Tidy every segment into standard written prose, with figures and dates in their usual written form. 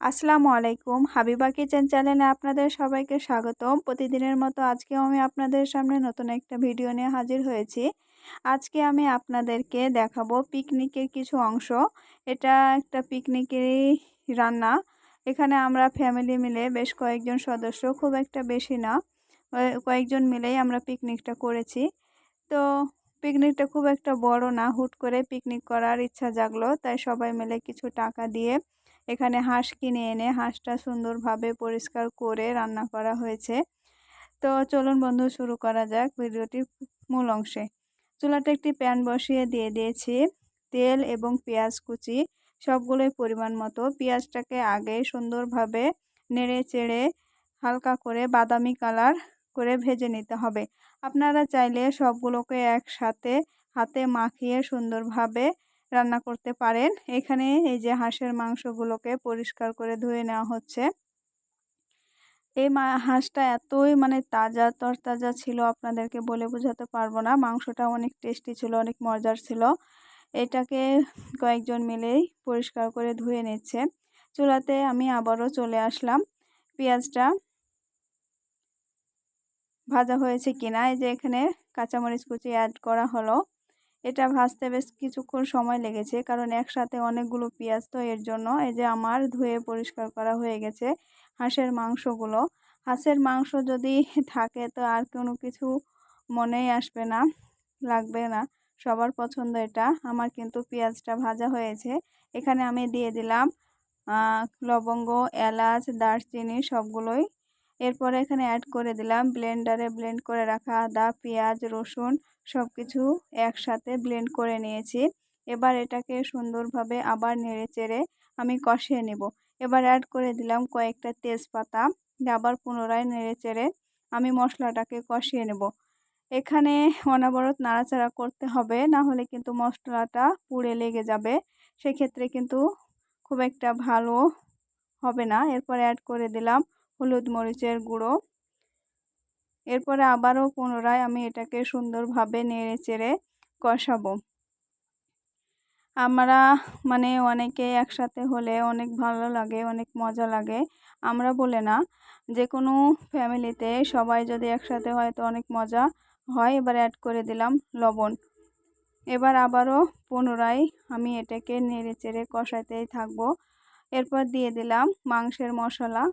আসসালামু আলাইকুম। হাবিবা কিচেন চ্যানেলে আপনাদের সবাইকে স্বাগতম। প্রতিদিনের মতো আজকেও আমি আপনাদের সামনে নতুন একটা ভিডিও নিয়ে হাজির হয়েছি। আজকে আমি আপনাদেরকে দেখাবো পিকনিকের কিছু অংশ। এটা একটা পিকনিকেরই রান্না। এখানে আমরা ফ্যামিলি মিলে বেশ কয়েকজন সদস্য, খুব একটা বেশি না, কয়েকজন মিলেই আমরা পিকনিকটা করেছি। তো পিকনিকটা খুব একটা বড় না, হুট করে পিকনিক করার ইচ্ছা জাগলো, তাই সবাই মিলে কিছু টাকা দিয়ে এখানে হাঁস কিনে এনে হাঁসটা সুন্দরভাবে পরিষ্কার করে রান্না করা হয়েছে। তো চলুন বন্ধু, শুরু করা যাক ভিডিওটির মূল অংশে। চুলাতে একটি প্যান বসিয়ে দিয়ে দিয়েছি তেল এবং পেঁয়াজ কুচি, সবগুলোই পরিমাণ মতো। পেঁয়াজটাকে আগে সুন্দরভাবে নেড়ে চেড়ে হালকা করে বাদামি কালার করে ভেজে নিতে হবে। আপনারা চাইলে সবগুলোকে একসাথে হাতে মাখিয়ে সুন্দরভাবে রান্না করতে পারেন। এখানে এই যে হাঁসের মাংসগুলোকে পরিষ্কার করে ধুয়ে নেওয়া হচ্ছে। এই হাঁসটা এতই তাজা তরতাজা ছিল, আপনাদেরকে বলে বোঝাতে পারবো না। মাংসটা অনেক টেস্টি ছিল, অনেক মজার ছিল। এটাকে কয়েকজন মিলেই পরিষ্কার করে ধুয়ে নিচ্ছে। চুলাতে আমি আবারও চলে আসলাম। পেঁয়াজটা ভাজা হয়েছে কিনা, এই যে এখানে কাঁচামরিচ কুচি অ্যাড করা হলো। এটা ভাজতে বেশ কিছুক্ষণ সময় লেগেছে, কারণ একসাথে অনেকগুলো পেঁয়াজ, তো এর জন্য। এই যে আমার ধুয়ে পরিষ্কার করা হয়ে গেছে হাঁসের মাংসগুলো। হাঁসের মাংস যদি থাকে তো আর কোনো কিছু মনেই আসবে না, লাগবে না। সবার পছন্দ এটা। আমার কিন্তু পেঁয়াজটা ভাজা হয়েছে। এখানে আমি দিয়ে দিলাম লবঙ্গ, এলাচ, দারচিনি সবগুলোই। এরপরে এখানে অ্যাড করে দিলাম ব্লেন্ডারে ব্লেন্ড করে রাখা আদা, পেঁয়াজ, রসুন সব কিছু একসাথে ব্লেন্ড করে নিয়েছি। এবার এটাকে সুন্দরভাবে আবার নেড়ে চেড়ে আমি কষিয়ে নেব। এবার অ্যাড করে দিলাম কয়েকটা তেজপাতা। আবার পুনরায় নেড়ে চেড়ে আমি মশলাটাকে কষিয়ে নেব। এখানে অনবরত নাড়াচাড়া করতে হবে, না হলে কিন্তু মশলাটা পুড়ে লেগে যাবে। সেক্ষেত্রে কিন্তু খুব একটা ভালো হবে না। এরপর অ্যাড করে দিলাম হলুদ মরিচের গুঁড়ো। এরপরে আবারও পুনরায় আমি এটাকে সুন্দরভাবে নেড়ে চেড়ে কষাবো। আমরা অনেকে একসাথে হলে অনেক ভালো লাগে, অনেক মজা লাগে। আমরা বলে না, যে কোনো ফ্যামিলিতে সবাই যদি একসাথে হয় তো অনেক মজা হয়। এবার অ্যাড করে দিলাম লবণ। এবার আবারও পুনরায় আমি এটাকে নেড়ে চেড়ে কষাতেই থাকবো। এরপর দিয়ে দিলাম মাংসের মশলা।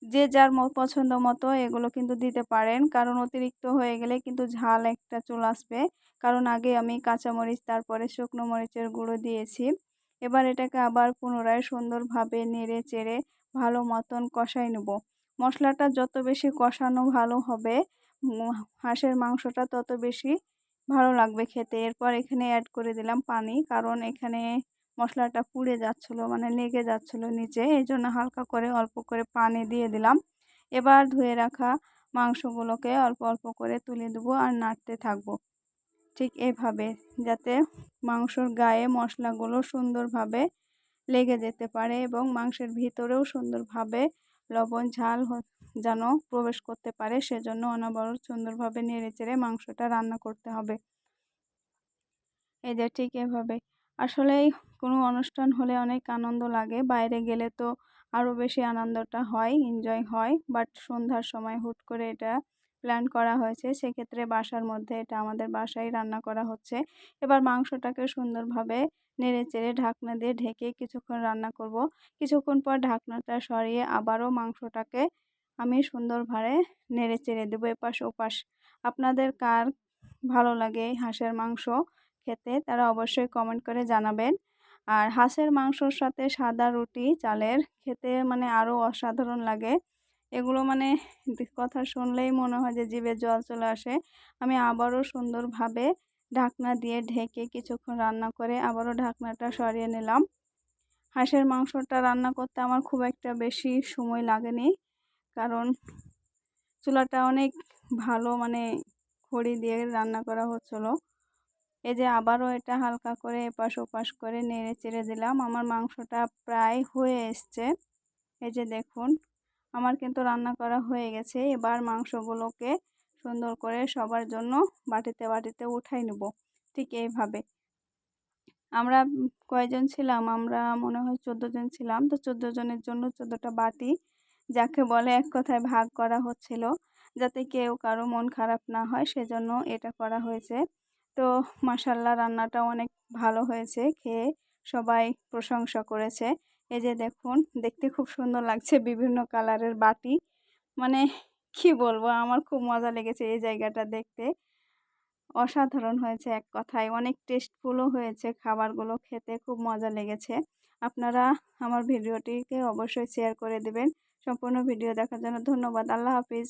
যে যার পছন্দ মতো এগুলো কিন্তু দিতে পারেন, কারণ অতিরিক্ত হয়ে গেলে কিন্তু ঝাল একটা চলে আসবে। কারণ আগে আমি কাঁচামরিচ তারপরে শুকনো মরিচের গুঁড়ো দিয়েছি। এবার এটাকে আবার পুনরায় সুন্দরভাবে নেড়ে চেড়ে ভালো মতন কষাই নেব। মশলাটা যত বেশি কষানো ভালো হবে, হাঁসের মাংসটা তত বেশি ভালো লাগবে খেতে। এরপর এখানে অ্যাড করে দিলাম পানি, কারণ এখানে মশলাটা পুড়ে যাচ্ছিলো, লেগে যাচ্ছিলো নিচে, এই জন্য হালকা করে অল্প করে পানি দিয়ে দিলাম। এবার ধুয়ে রাখা মাংসগুলোকে অল্প অল্প করে তুলে দেবো আর নাড়তে থাকবো ঠিক এভাবে, যাতে মাংসর গায়ে মশলাগুলো সুন্দরভাবে লেগে যেতে পারে এবং মাংসের ভিতরেও সুন্দরভাবে লবণ ঝাল যেন প্রবেশ করতে পারে। সেজন্য অনবরত সুন্দরভাবে নেড়ে চেড়ে মাংসটা রান্না করতে হবে। এই যে ঠিক এভাবে। আসলেই কোনো অনুষ্ঠান হলে অনেক আনন্দ লাগে, বাইরে গেলে তো আরও বেশি আনন্দটা হয়, এনজয় হয়। বাট সন্ধ্যার সময় হুট করে এটা প্ল্যান করা হয়েছে, সেক্ষেত্রে বাসার মধ্যে এটা আমাদের বাসায় রান্না করা হচ্ছে। এবার মাংসটাকে সুন্দরভাবে নেড়ে চেড়ে ঢাকনা দিয়ে ঢেকে কিছুক্ষণ রান্না করব। কিছুক্ষণ পর ঢাকনাটা সরিয়ে আবারও মাংসটাকে আমি সুন্দরভাবে নেড়ে চেড়ে দেবো এপাশ ওপাশ। আপনাদের কার ভালো লাগে হাঁসের মাংস খেতে, তারা অবশ্যই কমেন্ট করে জানাবেন। আর হাঁসের মাংসর সাথে সাদা রুটি চালের খেতে আরও অসাধারণ লাগে। এগুলো কথা শুনলেই মনে হয় যে জিভে জল চলে আসে। আমি আবারও সুন্দরভাবে ঢাকনা দিয়ে ঢেকে কিছুক্ষণ রান্না করে আবারও ঢাকনাটা সরিয়ে নিলাম। হাঁসের মাংসটা রান্না করতে আমার খুব একটা বেশি সময় লাগেনি, কারণ চুলাটা অনেক ভালো খড়ি দিয়ে রান্না করা হচ্ছিলো। এই যে আবারও এটা হালকা করে এপাশ ওপাশ করে নেড়ে চেড়ে দিলাম। আমার মাংসটা প্রায় হয়ে এসছে। এই যে দেখুন, আমার কিন্তু রান্না করা হয়ে গেছে। এবার মাংসগুলোকে সুন্দর করে সবার জন্য বাটিতে বাটিতে উঠাই নেব ঠিক এইভাবে। আমরা কয়জন ছিলাম? আমরা মনে হয় ১৪ জন ছিলাম। তো ১৪ জনের জন্য ১৪ টা বাটি, যাকে বলে এক কথায় ভাগ করা হচ্ছিল। যাতে কেউ কারো মন খারাপ না হয় সেজন্য এটা করা হয়েছে। তো মাশাআল্লাহ রান্নাটা অনেক ভালো হয়েছে। খেয়ে সবাই প্রশংসা করেছে। এই যে দেখুন, দেখতে খুব সুন্দর লাগছে বিভিন্ন কালারের বাটি। মানে কি বলবো? আমার খুব মজা লেগেছে এই জায়গাটা দেখতে। অসাধারণ হয়েছে এক কথায়। অনেক টেস্টফুলও হয়েছে খাবারগুলো, খেতে খুব মজা লেগেছে। আপনারা আমার ভিডিওটিকে অবশ্যই শেয়ার করে দিবেন। সম্পূর্ণ ভিডিও দেখার জন্য ধন্যবাদ। আল্লাহ হাফিজ।